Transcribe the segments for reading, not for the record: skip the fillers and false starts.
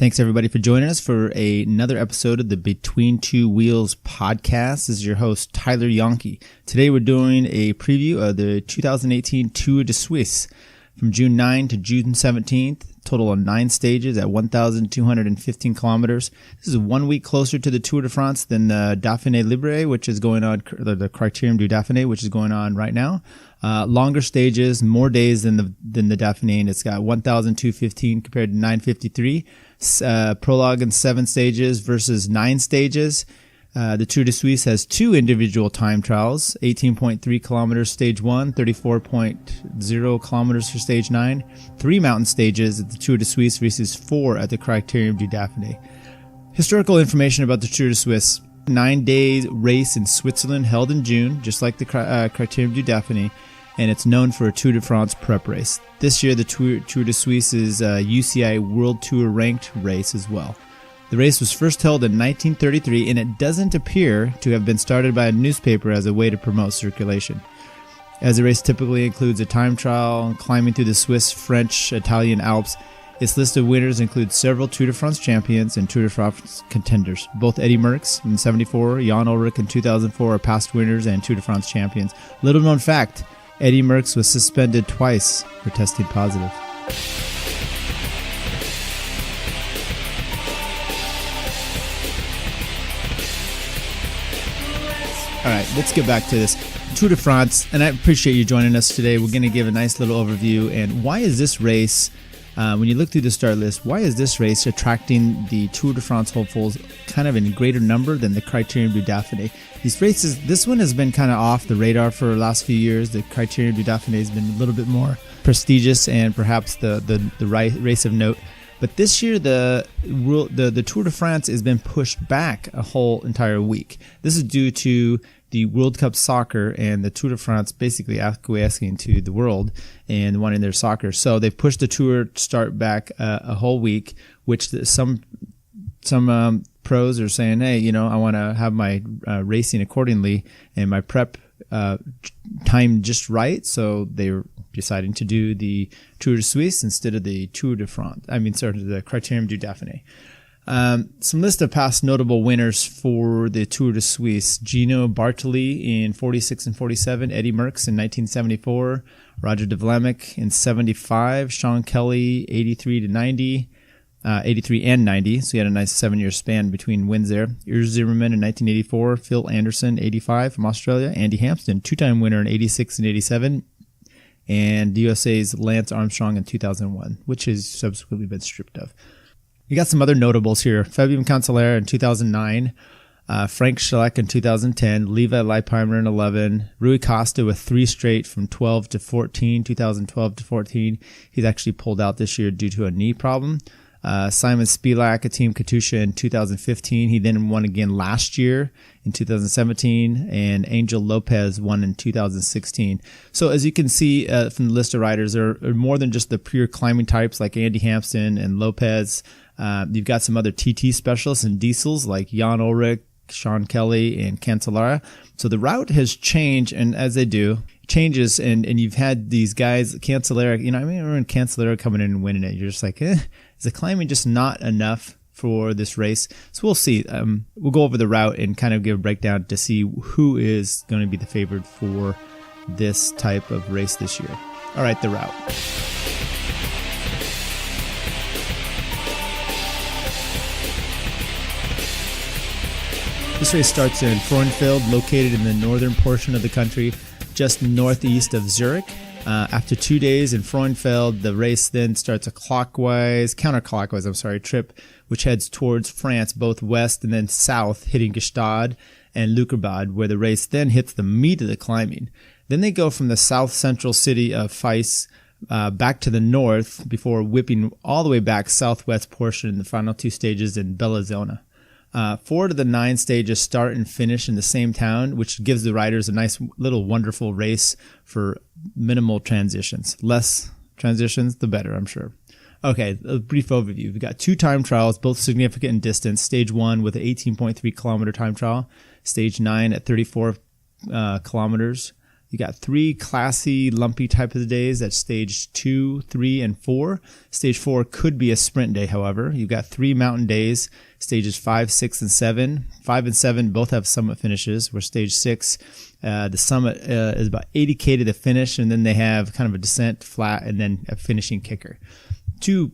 Thanks, everybody, for joining us for another episode of the Between Two Wheels podcast. This is your host, Tyler Janke. Today, we're doing a preview of the 2018 Tour de Suisse from June 9 to June 17th. Total of 9 stages at 1,215 kilometers. This is 1 week closer to the Tour de France than the Dauphine Libre, which is going on, the Criterium du Dauphiné, which is going on right now. Longer stages, more days than the Dauphiné. It's got 1,215 compared to 953. Prologue in 7 stages versus 9 stages. The Tour de Suisse has 2 individual time trials, 18.3 kilometers stage 1, 34.0 kilometers for stage 9, 3 mountain stages at the Tour de Suisse versus 4 at the Criterium du Dauphiné. Historical information about the Tour de Suisse: 9-day race in Switzerland held in June, just like the Criterium du Dauphiné, and it's known for a Tour de France prep race. This year, the Tour de Suisse is a UCI World Tour ranked race as well. The race was first held in 1933, and it doesn't appear to have been started by a newspaper as a way to promote circulation. As the race typically includes a time trial, climbing through the Swiss, French, Italian Alps, its list of winners includes several Tour de France champions and Tour de France contenders. Both Eddy Merckx in 1974, Jan Ullrich in 2004 are past winners and Tour de France champions. Little known fact, Eddy Merckx was suspended twice for testing positive. All right, let's get back to this Tour de France, and I appreciate you joining us today. We're going to give a nice little overview, and why is this race, when you look through the start list, why is this race attracting the Tour de France hopefuls kind of in greater number than the Criterium du Dauphiné? These races, this one has been kind of off the radar for the last few years. The Criterium du Dauphiné has been a little bit more prestigious and perhaps the race of note. But this year, the Tour de France has been pushed back a whole entire week. This is due to the World Cup Soccer and the Tour de France basically acquiescing to the world and wanting their soccer. So they pushed the Tour start back a whole week, which some pros are saying, hey, I want to have my racing accordingly and my prep time just right. So they're deciding to do the Tour de Suisse instead of the Tour de France. The Criterium du Dauphiné. Some list of past notable winners for the Tour de Suisse: Gino Bartali in 46 and 47, Eddy Merckx in 1974, Roger de Vlaeminck in 75, Sean Kelly 83 to 90, 83 and 90, so he had a nice 7-year span between wins there. Urs Zimmerman in 1984, Phil Anderson 85 from Australia, Andy Hampsten, 2-time winner in 86 and 87, and the USA's Lance Armstrong in 2001, which has subsequently been stripped of. You got some other notables here: Fabian Cancellara in 2009, Frank Schleck in 2010, Levi Leipheimer in 11, Rui Costa with 3 straight from 12 to 14, 2012 to 14. He's actually pulled out this year due to a knee problem. Simon Spilak, Team Katusha in 2015. He then won again last year in 2017, and Angel Lopez won in 2016. So as you can see from the list of riders, there are more than just the pure climbing types like Andy Hampsten and Lopez. You've got some other TT specialists and diesels like Jan Ullrich, Sean Kelly, and Cancellara. So the route has changed, and as they do, changes, and you've had these guys, Cancellara, I remember when Cancellara coming in and winning it, you're just like, is the climbing just not enough for this race? So we'll see. We'll go over the route and kind of give a breakdown to see who is going to be the favorite for this type of race this year. All right, the route. This race starts in Frauenfeld, located in the northern portion of the country, just northeast of Zurich. After 2 days in Frauenfeld, the race then starts a counterclockwise trip, which heads towards France, both west and then south, hitting Gstaad and Leukerbad, where the race then hits the meat of the climbing. Then they go from the south-central city of Fais back to the north before whipping all the way back southwest portion in the final 2 stages in Bellinzona. 4 of the 9 stages start and finish in the same town, which gives the riders a nice little wonderful race for minimal transitions. Less transitions, the better, I'm sure. Okay, a brief overview. We've got 2 time trials, both significant in distance. Stage 1 with an 18.3 kilometer time trial. Stage 9 at 34 kilometers. You got 3 classy, lumpy type of days. That's stage 2, 3, and 4. Stage 4 could be a sprint day, however. You've got 3 mountain days, stages 5, 6, and 7. 5 and 7 both have summit finishes, where stage 6, the summit is about 80K to the finish, and then they have kind of a descent, flat, and then a finishing kicker. 2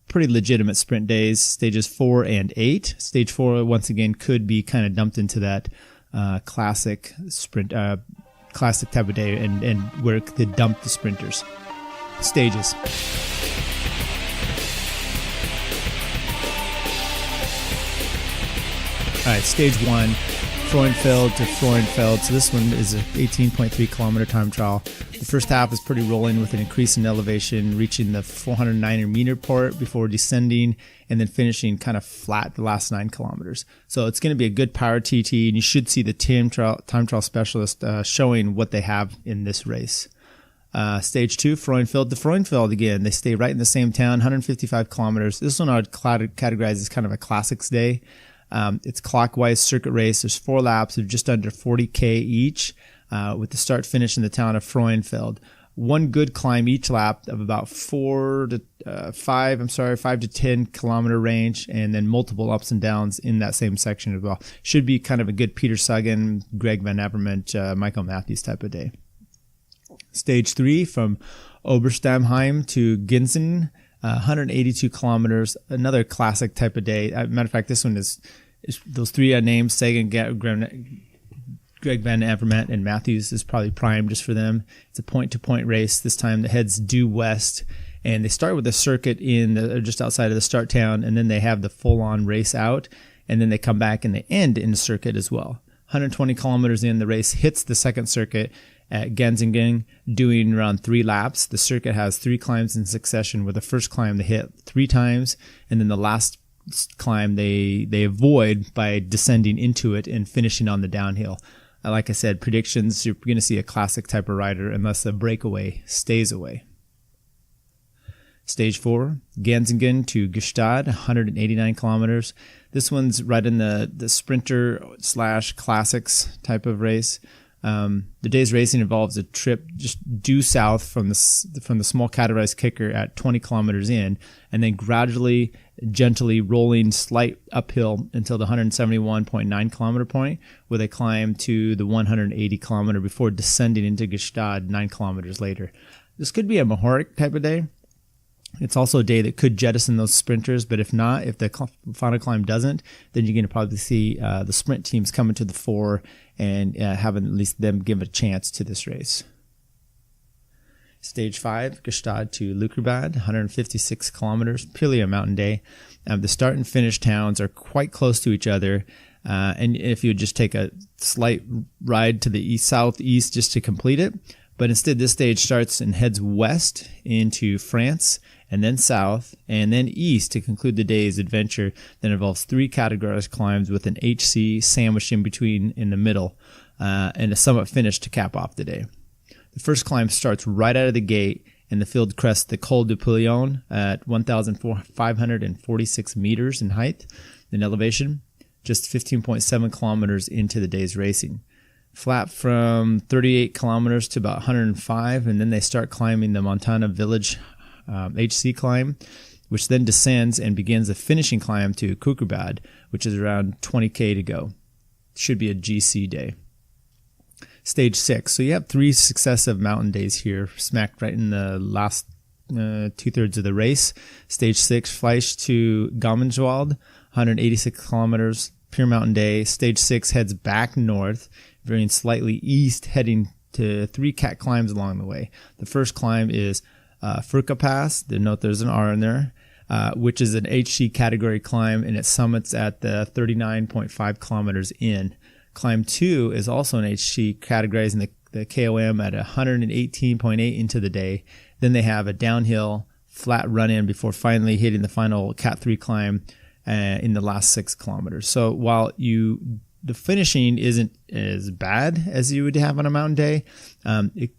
pretty legitimate sprint days, stages 4 and 8. Stage 4, once again, could be kind of dumped into that classic sprint classic type of day, and where they dump the sprinters. Stages. All right, stage 1, Freudenfeld to Freudenfeld. So this one is an 18.3 kilometer time trial. The first half is pretty rolling with an increase in elevation, reaching the 409 meter part before descending and then finishing kind of flat the last 9 kilometers. So it's going to be a good power TT, and you should see the time trial specialist showing what they have in this race. Stage 2, Freudenfeld to Freudenfeld again. They stay right in the same town, 155 kilometers. This one I would categorize as kind of a classics day. It's clockwise circuit race. There's 4 laps of just under 40K each, with the start finish in the town of Freudenfeld. 1 good climb each lap of about 5 to 10 kilometer range, and then multiple ups and downs in that same section as well. Should be kind of a good Peter Sagan, Greg Van Avermaet, Michael Matthews type of day. Stage 3, from Oberstamheim to Ginsen, 182 kilometers, another classic type of day. Matter of fact, this one is those 3 names, Sagan, Greg Van Avermaet, and Matthews, is probably prime just for them. It's a point-to-point race. This time the heads due west, and they start with a circuit just outside of the start town, and then they have the full-on race out, and then they come back and they end in the circuit as well. 120 kilometers in, the race hits the second circuit at Genzingen, doing around 3 laps. The circuit has 3 climbs in succession, with the first climb they hit 3 times, and then the last climb they avoid by descending into it and finishing on the downhill. Like I said, predictions, you're going to see a classic type of rider unless the breakaway stays away. Stage 4, Genzingen to Gstaad, 189 kilometers. This one's right in the sprinter / classics type of race. The day's racing involves a trip just due south from the small categorized kicker at 20 kilometers in, and then gradually, gently rolling slight uphill until the 171.9 kilometer point, where they climb to the 180 kilometer before descending into Gstaad 9 kilometers later. This could be a Mahoric type of day. It's also a day that could jettison those sprinters, but if not, if the final climb doesn't, then you're going to probably see the sprint teams coming to the fore and having at least them give a chance to this race. Stage 5, Gstaad to Leukerbad, 156 kilometers, purely a mountain day. The start and finish towns are quite close to each other, and if you would just take a slight ride to the southeast just to complete it, but instead this stage starts and heads west into France, and then south, and then east to conclude the day's adventure that involves 3 categorized climbs with an HC sandwiched in between in the middle, and a summit finish to cap off the day. The first climb starts right out of the gate, and the field crests the Col du Pillon at 1,546 meters in height in elevation, just 15.7 kilometers into the day's racing. Flat from 38 kilometers to about 105, and then they start climbing the Montana Village HC climb, which then descends and begins a finishing climb to Kukerbad, which is around 20K to go. Should be a GC day. Stage 6. So you have 3 successive mountain days here, smacked right in the last 2/3 of the race. Stage 6, Fleisch to Gamenswald, 186 kilometers, pure mountain day. Stage 6 heads back north, veering slightly east, heading to 3 cat climbs along the way. The first climb is Furka Pass. Note there's an R in there, which is an HC category climb, and it summits at the 39.5 kilometers in. Climb 2 is also an HC, categorizing the KOM at 118.8 into the day. Then they have a downhill flat run-in before finally hitting the final Cat 3 climb in the last 6 kilometers. So while the finishing isn't as bad as you would have on a mountain day,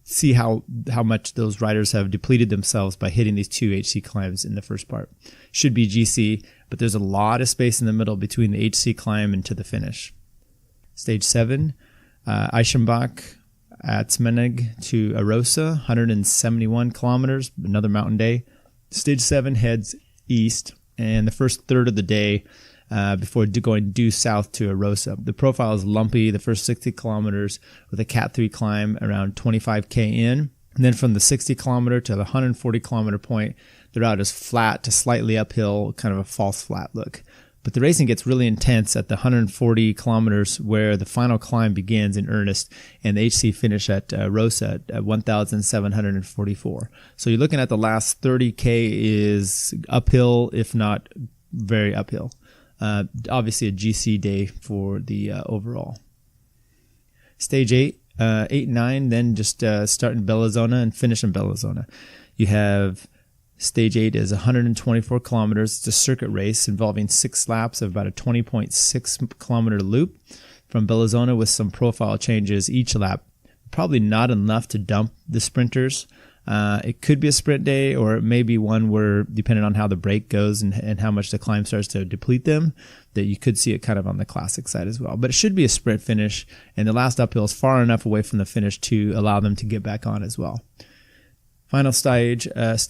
see how much those riders have depleted themselves by hitting these 2 HC climbs in the first part. Should be GC, but there's a lot of space in the middle between the HC climb and to the finish. Stage 7, Eichenbach, at Smenig to Arosa, 171 kilometers, another mountain day. Stage 7 heads east, and the first third of the day before going due south to Arosa. The profile is lumpy, the first 60 kilometers with a Cat 3 climb around 25K in. And then from the 60 kilometer to the 140 kilometer point, the route is flat to slightly uphill, kind of a false flat look. But the racing gets really intense at the 140 kilometers where the final climb begins in earnest, and the HC finish at Rosa at 1,744. So you're looking at the last 30K is uphill, if not very uphill. Obviously a GC day for the overall. Stage 8, 8 and 9, then just start in Bellazona and finish in Bellazona. You have Stage 8 is 124 kilometers. It's a circuit race involving 6 laps of about a 20.6 kilometer loop from Bellazona with some profile changes each lap. Probably not enough to dump the sprinters. It could be a sprint day, or it may be one where, depending on how the break goes and how much the climb starts to deplete them, that you could see it kind of on the classic side as well. But it should be a sprint finish, and the last uphill is far enough away from the finish to allow them to get back on as well. Final stage 9,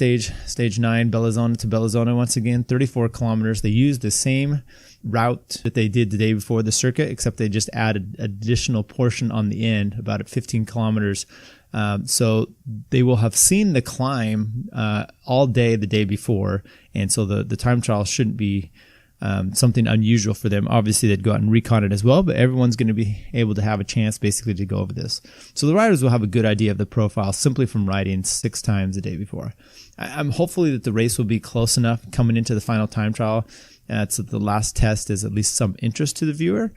Bellazona to Bellazona once again, 34 kilometers. They used the same route that they did the day before the circuit, except they just added additional portion on the end, about 15 kilometers. So they will have seen the climb all day the day before, and so the time trial shouldn't be something unusual for them. Obviously, they'd go out and recon it as well, but everyone's going to be able to have a chance basically to go over this. So the riders will have a good idea of the profile simply from riding 6 times the day before. I'm hopefully that the race will be close enough coming into the final time trial so the last test is at least some interest to the viewer,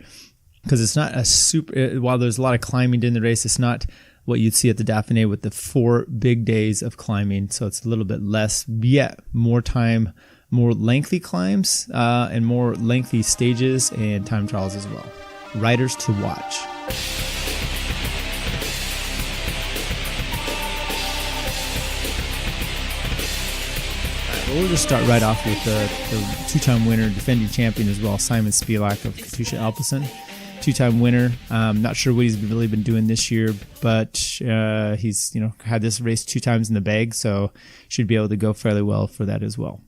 because it's not a super, while there's a lot of climbing during the race, it's not what you'd see at the Dauphine with the 4 big days of climbing. So it's a little bit less, yet more time, more lengthy climbs, and more lengthy stages and time trials as well. Riders to watch. We'll just start right off with the 2-time winner, defending champion as well, Simon Spielak of Katusha Alpecin. 2-time winner. Not sure what he's really been doing this year, but he's had this race 2 times in the bag, so should be able to go fairly well for that as well.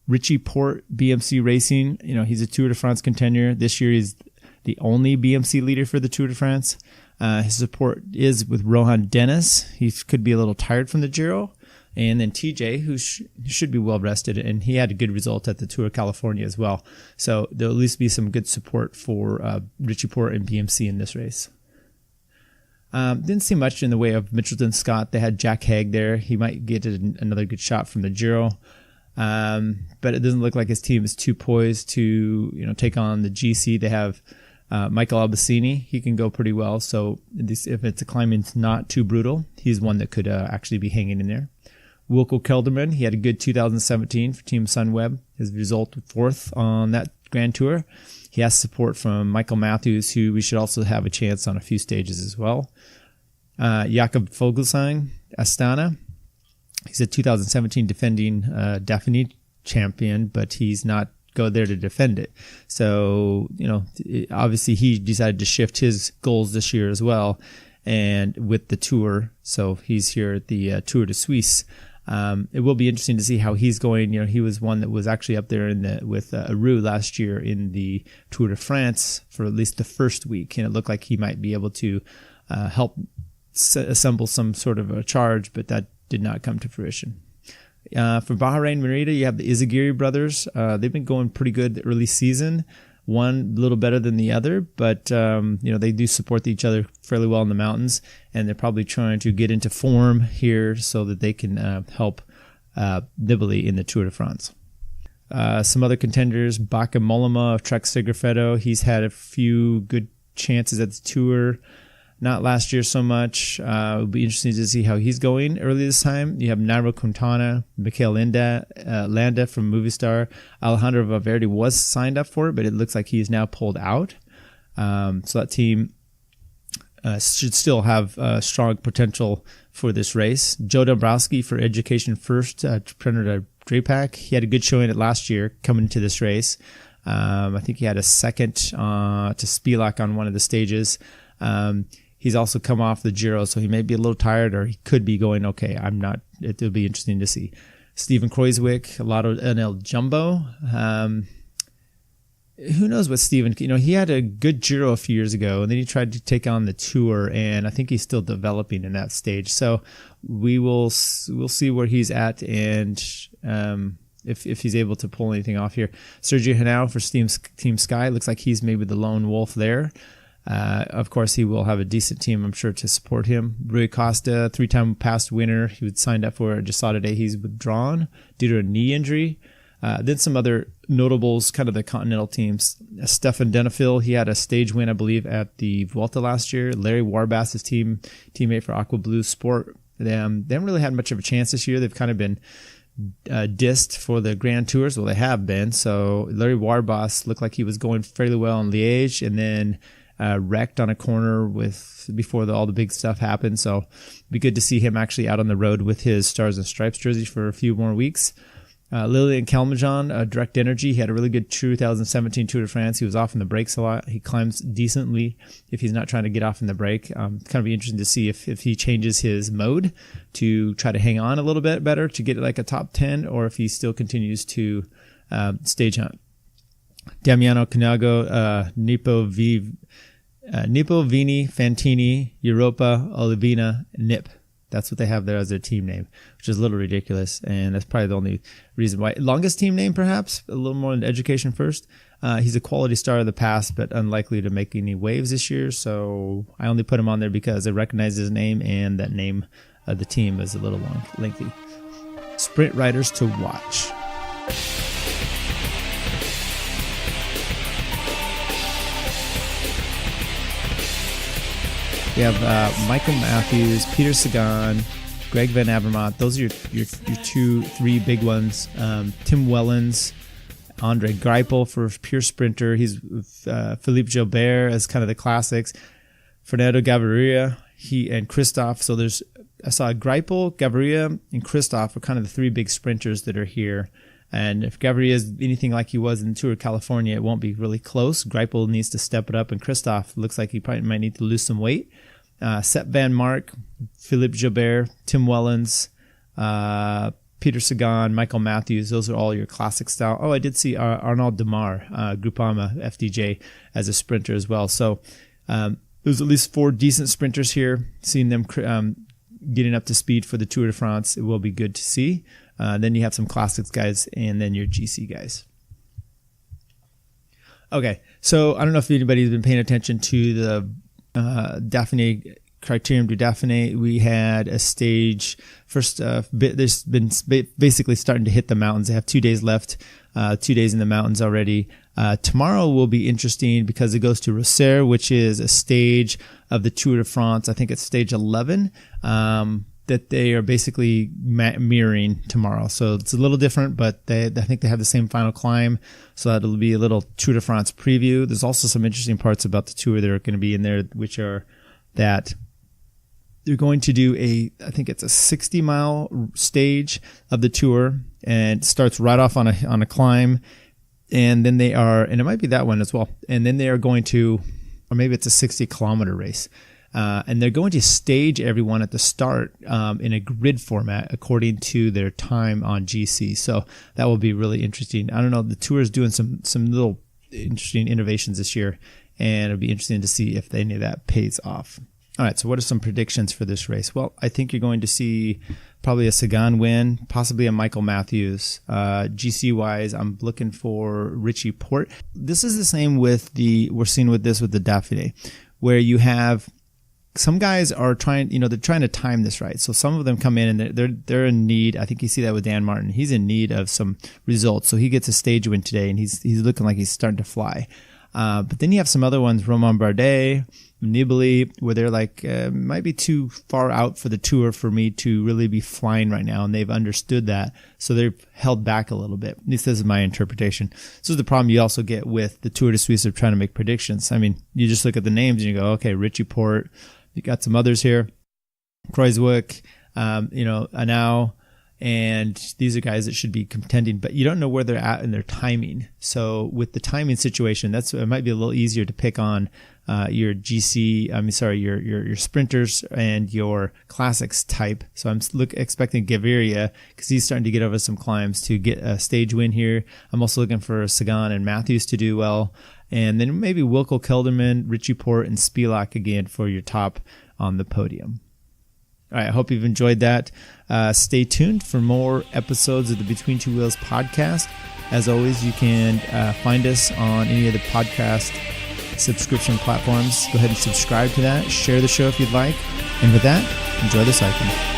Richie Porte, BMC Racing. He's a Tour de France contender. This year he's the only BMC leader for the Tour de France. His support is with Rohan Dennis. He could be a little tired from the Giro. And then TJ, who should be well rested, and he had a good result at the Tour of California as well. So there'll at least be some good support for Richie Porte and BMC in this race. Didn't see much in the way of Mitchelton Scott. They had Jack Haig there. He might get another good shot from the Giro. But it doesn't look like his team is too poised to take on the GC. They have Michael Albacini. He can go pretty well. So if it's a climbing it's not too brutal, he's one that could actually be hanging in there. Wilco Kelderman, he had a good 2017 for Team Sunweb. His result 4th on that Grand Tour. He has support from Michael Matthews, who we should also have a chance on a few stages as well. Jakob Fogelsang, Astana. He's a 2017 defending Dauphine champion, but he's not go there to defend it. So, obviously he decided to shift his goals this year as well, and with the Tour. So he's here at the Tour de Suisse. It will be interesting to see how he's going. He was one that was actually up there with Aru last year in the Tour de France for at least the first week, and it looked like he might be able to help assemble some sort of a charge, but that did not come to fruition. For Bahrain Merida, you have the Izagiri brothers. They've been going pretty good the early season. One a little better than the other, but they do support each other fairly well in the mountains, and they're probably trying to get into form here so that they can help Nibali in the Tour de France. Some other contenders, Baka Mollema of Trek Segafredo. He's had a few good chances at the Tour. Not last year so much. It'll be interesting to see how he's going early this time. You have Nairo Quintana, Mikel Landa from Movistar. Alejandro Valverde was signed up for it, but it looks like he is now pulled out. So that team should still have strong potential for this race. Joe Dombrowski for Education First, Preneur Drapac. He had a good showing at last year coming into this race. I think he had a second to Spielak on one of the stages. He's also come off the Giro, so he may be a little tired, or he could be going, okay, I'm not. It'll be interesting to see. Steven Kruijswijk, a lot of NL Jumbo. Who knows what Steven, he had a good Giro a few years ago, and then he tried to take on the Tour, and I think he's still developing in that stage. So we'll see where he's at, and if he's able to pull anything off here. Sergio Henao for Team Sky, looks like he's maybe the lone wolf there. Of course, he will have a decent team, I'm sure, to support him. Rui Costa, 3-time past winner. He was signed up for it. Just saw today he's withdrawn due to a knee injury. Then some other notables, kind of the continental teams. Stefan Denifil, he had a stage win, I believe, at the Vuelta last year. Larry Warbass, his teammate for Aqua Blue Sport. They haven't really had much of a chance this year. They've kind of been dissed for the Grand Tours. Well, they have been. So Larry Warbass looked like he was going fairly well in Liège, and then wrecked on a corner before all the big stuff happened. So it'd be good to see him actually out on the road with his Stars and Stripes jersey for a few more weeks. Lilian Calmejean, Direct Energy, he had a really good 2017 Tour de France. He was off in the brakes a lot. He climbs decently if he's not trying to get off in the brake. Kind of be interesting to see if he changes his mode to try to hang on a little bit better to get like a top 10, or if he still continues to stage hunt. Damiano Cunego, Nippo Vini, Fantini, Europa, Olivina, Nip. That's what they have there as their team name, which is a little ridiculous, and that's probably the only reason why. Longest team name, perhaps, a little more in education first. He's a quality star of the past, but unlikely to make any waves this year, so I only put him on there because I recognize his name, and that name of the team is a little lengthy. Sprint riders to watch. We have Michael Matthews, Peter Sagan, Greg Van Avermaet. Those are your 3 big ones. Tim Wellens, Andre Greipel for pure sprinter. He's Philippe Gilbert as kind of the classics. Fernando Gaviria, he and Christoph. So I saw Greipel, Gaviria, and Christoph are kind of the 3 big sprinters that are here. And if Gaviria is anything like he was in the Tour of California, it won't be really close. Greipel needs to step it up, and Christoph looks like he probably might need to lose some weight. Sepp Van Mark, Philippe Gilbert, Tim Wellens, Peter Sagan, Michael Matthews, those are all your classic style. Oh, I did see Arnaud Demar, Groupama FDJ, as a sprinter as well. So there's at least 4 decent sprinters here. Seeing them getting up to speed for the Tour de France, it will be good to see. Then you have some classics guys, and then your GC guys. Okay, so I don't know if anybody's been paying attention to the Dauphiné, Criterium du Dauphiné. We had a stage first. There's been basically starting to hit the mountains. They have 2 days left. 2 days in the mountains already. Tomorrow will be interesting because it goes to Rossères, which is a stage of the Tour de France. I think it's stage 11. That they are basically mirroring tomorrow. So it's a little different, but I think they have the same final climb. So that'll be a little Tour de France preview. There's also some interesting parts about the tour that are going to be in there, which are that they're going to do I think it's a 60-mile stage of the tour, and it starts right off on a climb. And then and it might be that one as well. And then they are going to, or maybe it's a 60-kilometer race. And they're going to stage everyone at the start in a grid format according to their time on GC. So that will be really interesting. I don't know. The tour is doing some little interesting innovations this year, and it'll be interesting to see if any of that pays off. All right. So what are some predictions for this race? Well, I think you're going to see probably a Sagan win, possibly a Michael Matthews. GC wise, I'm looking for Richie Porte. This is the same we're seeing with the Dauphiné, where you have some guys are trying to time this right. So some of them come in and they're in need. I think you see that with Dan Martin. He's in need of some results. So he gets a stage win today, and he's looking like he's starting to fly. But then you have some other ones, Romain Bardet, Nibali, where they're like, might be too far out for the tour for me to really be flying right now. And they've understood that. So they've held back a little bit. At least this is my interpretation. This is the problem you also get with the Tour de Suisse of trying to make predictions. I mean, you just look at the names and you go, okay, Richie Porte. You got some others here, Kruijswijk, Anau, And these are guys that should be contending, but you don't know where they're at in their timing. So with the timing situation, it might be a little easier to pick on your your sprinters and your classics type. So I'm expecting Gaviria, because he's starting to get over some climbs, to get a stage win here. I'm also looking for Sagan and Matthews to do well. And then maybe Wilco Kelderman, Richie Port, and Spivak again for your top on the podium. All right, I hope you've enjoyed that. Stay tuned for more episodes of the Between Two Wheels podcast. As always, you can find us on any of the podcast subscription platforms. Go ahead and subscribe to that. Share the show if you'd like. And with that, enjoy the cycling.